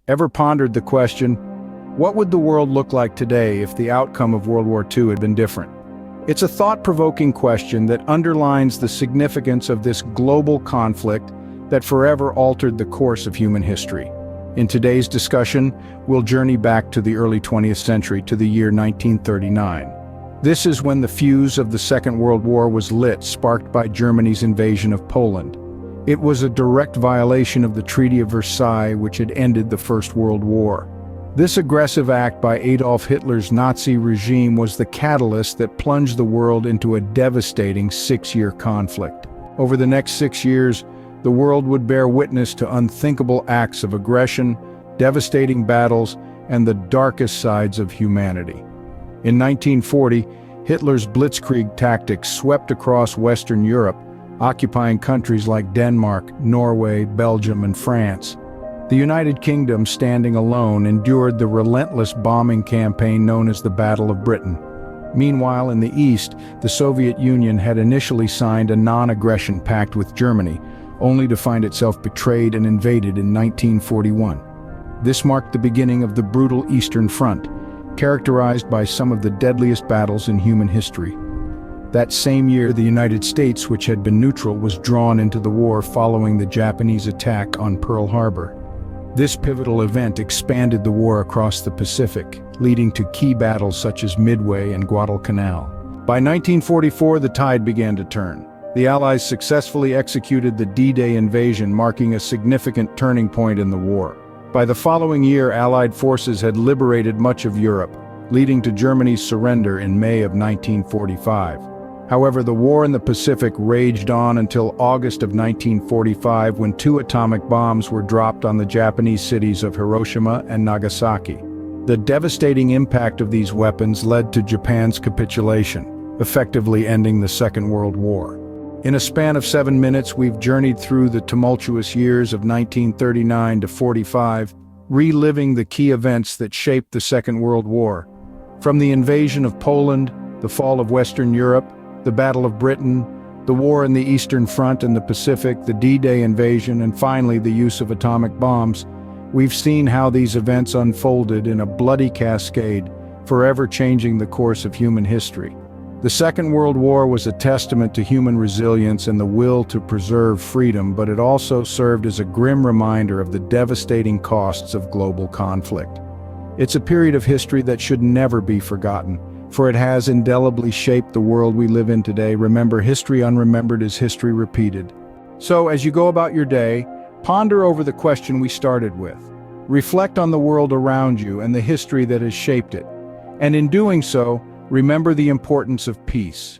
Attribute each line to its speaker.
Speaker 1: Ever pondered the question, what would the world look like today if the outcome of World War II had been different? It's a thought-provoking question that underlines the significance of this global conflict that forever altered the course of human history. In today's discussion, we'll journey back to the early 20th century to the year 1939. This is when the fuse of the Second World War was lit, sparked by Germany's invasion of Poland. It was a direct violation of the Treaty of Versailles, which had ended the First World War. This aggressive act by Adolf Hitler's Nazi regime was the catalyst that plunged the world into a devastating six-year conflict. Over the next 6 years, the world would bear witness to unthinkable acts of aggression, devastating battles, and the darkest sides of humanity. In 1940, Hitler's blitzkrieg tactics swept across Western Europe, occupying countries like Denmark, Norway, Belgium, and France. The United Kingdom, standing alone, endured the relentless bombing campaign known as the Battle of Britain. Meanwhile, in the East, the Soviet Union had initially signed a non-aggression pact with Germany, only to find itself betrayed and invaded in 1941. This marked the beginning of the brutal Eastern Front, characterized by some of the deadliest battles in human history. That same year, the United States, which had been neutral, was drawn into the war following the Japanese attack on Pearl Harbor. This pivotal event expanded the war across the Pacific, leading to key battles such as Midway and Guadalcanal. By 1944, the tide began to turn. The Allies successfully executed the D-Day invasion, marking a significant turning point in the war. By the following year, Allied forces had liberated much of Europe, leading to Germany's surrender in May of 1945. However, the war in the Pacific raged on until August of 1945, when 2 atomic bombs were dropped on the Japanese cities of Hiroshima and Nagasaki. The devastating impact of these weapons led to Japan's capitulation, effectively ending the Second World War. In a span of 7 minutes, we've journeyed through the tumultuous years of 1939 to 45, reliving the key events that shaped the Second World War. From the invasion of Poland, the fall of Western Europe, the Battle of Britain, the war in the Eastern Front and the Pacific, the D-Day invasion, and finally the use of atomic bombs, we've seen how these events unfolded in a bloody cascade, forever changing the course of human history. The Second World War was a testament to human resilience and the will to preserve freedom, but it also served as a grim reminder of the devastating costs of global conflict. It's a period of history that should never be forgotten, for it has indelibly shaped the world we live in today. Remember, history unremembered is history repeated. So, as you go about your day, ponder over the question we started with. Reflect on the world around you and the history that has shaped it. And in doing so, remember the importance of peace.